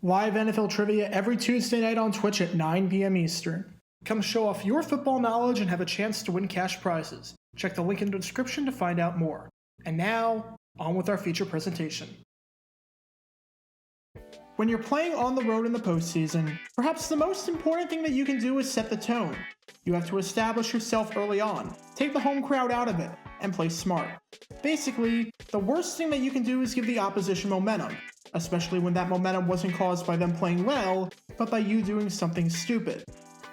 Live NFL trivia every Tuesday night on Twitch at 9 p.m. Eastern. Come show off your football knowledge and have a chance to win cash prizes. Check the link in the description to find out more. And now, on with our feature presentation. When you're playing on the road in the postseason, perhaps the most important thing that you can do is set the tone. You have to establish yourself early on, take the home crowd out of it, and play smart. Basically, the worst thing that you can do is give the opposition momentum, especially when that momentum wasn't caused by them playing well, but by you doing something stupid.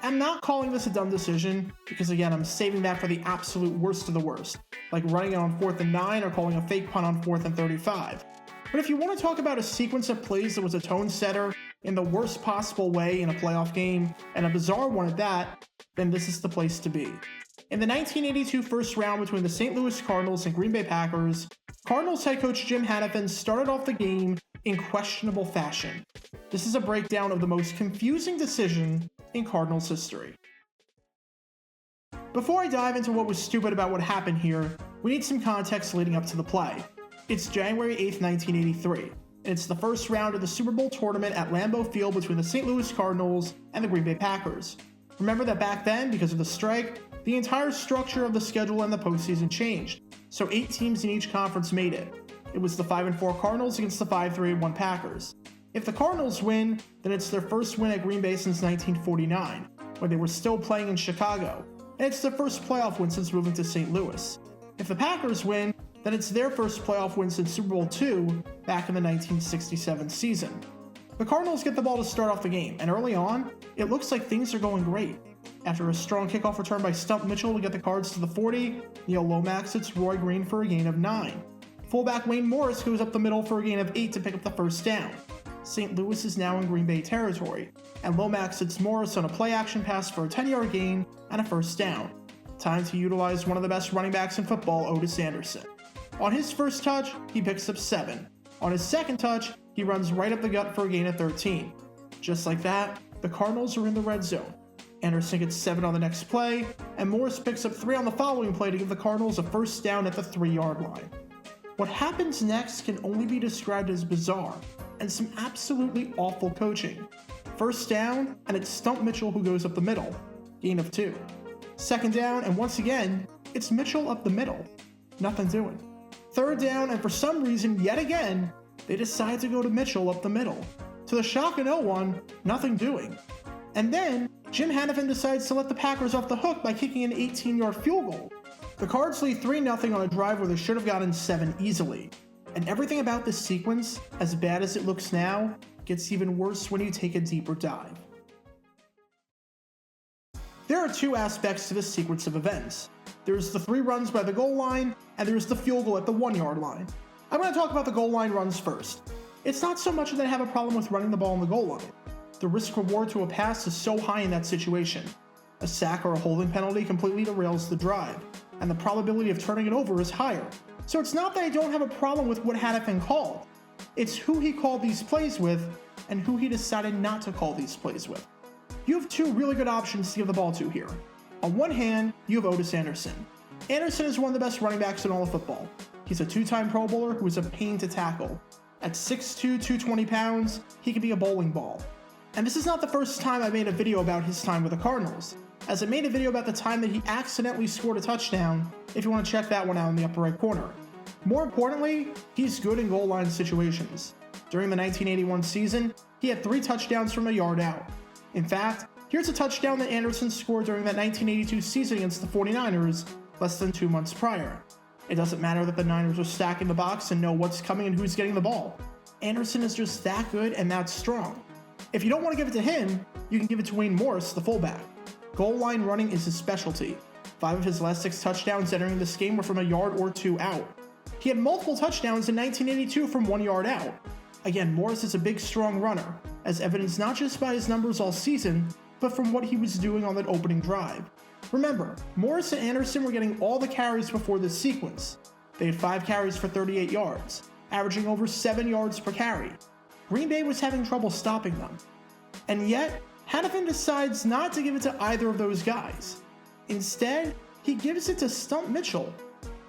I'm not calling this a dumb decision, because again, I'm saving that for the absolute worst of the worst, like running it on 4th and 9 or calling a fake punt on 4th and 35. But if you want to talk about a sequence of plays that was a tone setter in the worst possible way in a playoff game, and a bizarre one at that, then this is the place to be. In the 1982 first round between the St. Louis Cardinals and Green Bay Packers, Cardinals head coach Jim Hanifan started off the game in questionable fashion. This is a breakdown of the most confusing decision in Cardinals history. Before I dive into what was stupid about what happened here, we need some context leading up to the play. It's January 8th, 1983, and it's the first round of the Super Bowl tournament at Lambeau Field between the St. Louis Cardinals and the Green Bay Packers. Remember that back then, because of the strike, the entire structure of the schedule and the postseason changed, so 8 teams in each conference made it. It was the 5-4 Cardinals against the 5-3-1 Packers. If the Cardinals win, then it's their first win at Green Bay since 1949, when they were still playing in Chicago, and it's their first playoff win since moving to St. Louis. If the Packers win, then it's their first playoff win since Super Bowl II back in the 1967 season. The Cardinals get the ball to start off the game, and early on, it looks like things are going great. After a strong kickoff return by Stump Mitchell to get the Cards to the 40, Neil Lomax hits Roy Green for a gain of 9. Fullback Wayne Morris goes up the middle for a gain of 8 to pick up the first down. St. Louis is now in Green Bay territory, and Lomax hits Morris on a play-action pass for a 10-yard gain and a first down. Time to utilize one of the best running backs in football, Otis Anderson. On his first touch, he picks up 7. On his second touch, he runs right up the gut for a gain of 13. Just like that, the Cardinals are in the red zone. Anderson gets 7 on the next play, and Morris picks up 3 on the following play to give the Cardinals a first down at the 3-yard line. What happens next can only be described as bizarre, and some absolutely awful coaching. First down, and it's Stump Mitchell who goes up the middle. Gain of 2. Second down, and once again, it's Mitchell up the middle. Nothing doing. Third down, and for some reason, yet again, they decide to go to Mitchell up the middle. To the shock of no one, nothing doing. And then, Jim Hanifan decides to let the Packers off the hook by kicking an 18-yard field goal. The Cards lead 3-0 on a drive where they should have gotten 7 easily. And everything about this sequence, as bad as it looks now, gets even worse when you take a deeper dive. There are 2 aspects to this sequence of events. There's the 3 runs by the goal line, and there's the field goal at the 1-yard line. I'm going to talk about the goal line runs first. It's not so much that I have a problem with running the ball on the goal line. The risk-reward to a pass is so high in that situation. A sack or a holding penalty completely derails the drive, and the probability of turning it over is higher. So it's not that I don't have a problem with what Hanifan called. It's who he called these plays with, and who he decided not to call these plays with. You have 2 really good options to give the ball to here. On one hand, you have Otis Anderson. Anderson is one of the best running backs in all of football. He's a 2-time Pro Bowler who is a pain to tackle. At 6'2", 220 pounds, he can be a bowling ball. And this is not the first time I made a video about his time with the Cardinals, as I made a video about the time that he accidentally scored a touchdown, if you want to check that one out in the upper right corner. More importantly, he's good in goal line situations. During the 1981 season, he had 3 touchdowns from a yard out. In fact, here's a touchdown that Anderson scored during that 1982 season against the 49ers, less than 2 months prior. It doesn't matter that the Niners are stacking the box and know what's coming and who's getting the ball. Anderson is just that good and that strong. If you don't want to give it to him, you can give it to Wayne Morris, the fullback. Goal line running is his specialty. 5 of his last 6 touchdowns entering this game were from a yard or 2 out. He had multiple touchdowns in 1982 from 1 yard out. Again, Morris is a big, strong runner, as evidenced not just by his numbers all season, but from what he was doing on that opening drive. Remember, Morris and Anderson were getting all the carries before this sequence. They had 5 carries for 38 yards, averaging over 7 yards per carry. Green Bay was having trouble stopping them. And yet, Hanifan decides not to give it to either of those guys. Instead, he gives it to Stump Mitchell.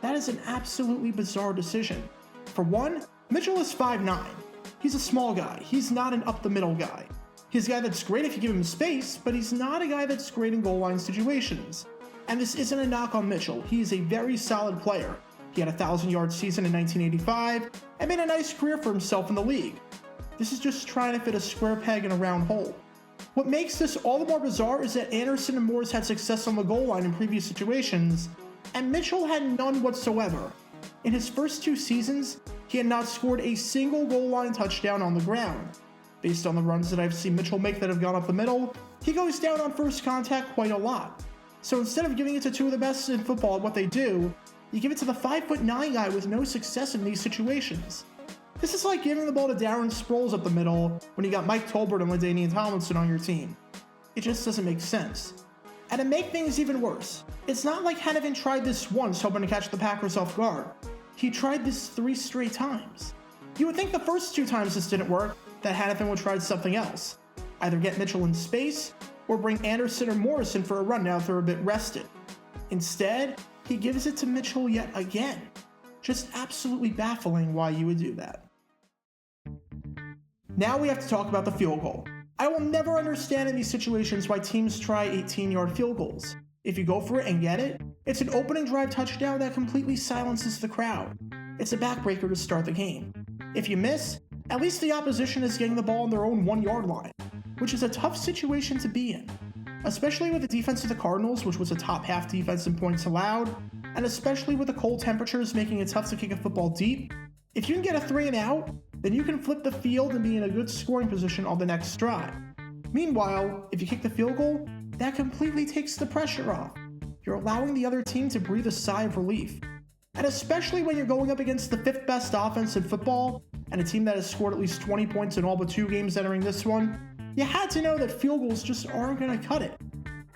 That is an absolutely bizarre decision. For one, Mitchell is 5'9". He's a small guy. He's not an up-the-middle guy. He's a guy that's great if you give him space, but he's not a guy that's great in goal line situations. And this isn't a knock on Mitchell. He is a very solid player. He had a 1,000-yard season in 1985 and made a nice career for himself in the league. This is just trying to fit a square peg in a round hole. What makes this all the more bizarre is that Anderson and Morris had success on the goal line in previous situations, and Mitchell had none whatsoever. In his first 2 seasons, he had not scored a single goal line touchdown on the ground. Based on the runs that I've seen Mitchell make that have gone up the middle, he goes down on first contact quite a lot. So instead of giving it to 2 of the best in football at what they do, you give it to the 5'9" guy with no success in these situations. This is like giving the ball to Darren Sproles up the middle when you got Mike Tolbert and LaDainian Tomlinson on your team. It just doesn't make sense. And to make things even worse, it's not like Hanifan tried this once hoping to catch the Packers off guard. He tried this 3 straight times. You would think the first 2 times this didn't work, that Hanifan would try something else. Either get Mitchell in space, or bring Anderson or Morrison for a run now if they're a bit rested. Instead, he gives it to Mitchell yet again. Just absolutely baffling why you would do that. Now we have to talk about the field goal. I will never understand in these situations why teams try 18-yard field goals. If you go for it and get it, it's an opening drive touchdown that completely silences the crowd. It's a backbreaker to start the game. If you miss, at least the opposition is getting the ball on their own 1-yard line, which is a tough situation to be in, especially with the defense of the Cardinals, which was a top half defense in points allowed, and especially with the cold temperatures making it tough to kick a football deep. If you can get a 3 and out, then you can flip the field and be in a good scoring position on the next drive. Meanwhile, if you kick the field goal, that completely takes the pressure off. You're allowing the other team to breathe a sigh of relief. And especially when you're going up against the 5th best offense in football, and a team that has scored at least 20 points in all but 2 games entering this one, you had to know that field goals just aren't going to cut it.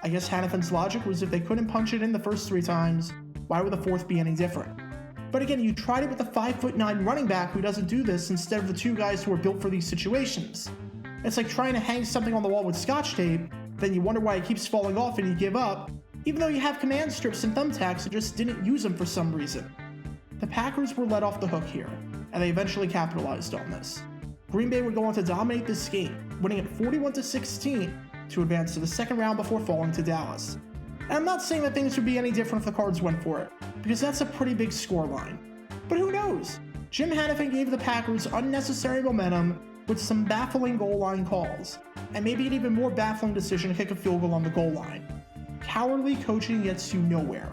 I guess Hanifan's logic was if they couldn't punch it in the first 3 times, why would the 4th be any different? But again, you tried it with the 5'9" running back who doesn't do this instead of the 2 guys who are built for these situations. It's like trying to hang something on the wall with scotch tape, then you wonder why it keeps falling off and you give up, even though you have command strips and thumbtacks and just didn't use them for some reason. The Packers were let off the hook here, and they eventually capitalized on this. Green Bay would go on to dominate this game, winning it 41-16 to advance to the 2nd round before falling to Dallas. And I'm not saying that things would be any different if the Cards went for it, because that's a pretty big scoreline. But who knows? Jim Hanifan gave the Packers unnecessary momentum with some baffling goal line calls, and maybe an even more baffling decision to kick a field goal on the goal line. Cowardly coaching gets you nowhere.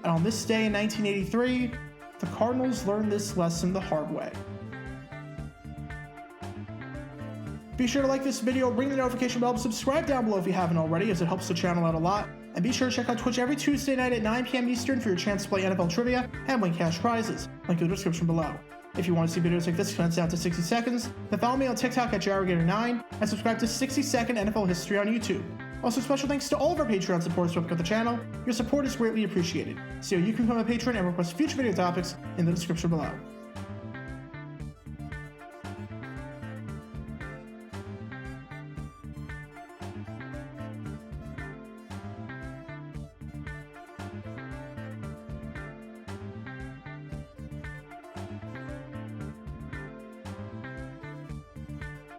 And on this day in 1983, the Cardinals learned this lesson the hard way. Be sure to like this video, ring the notification bell, subscribe down below if you haven't already, as it helps the channel out a lot. And be sure to check out Twitch every Tuesday night at 9 p.m. Eastern for your chance to play NFL trivia and win cash prizes. Link in the description below. If you want to see videos like this condensed down to 60 seconds, then follow me on TikTok at JaroGator9 and subscribe to 60-Second NFL History on YouTube. Also, special thanks to all of our Patreon supporters who help get the channel. Your support is greatly appreciated. See how you can become a patron and request future video topics in the description below.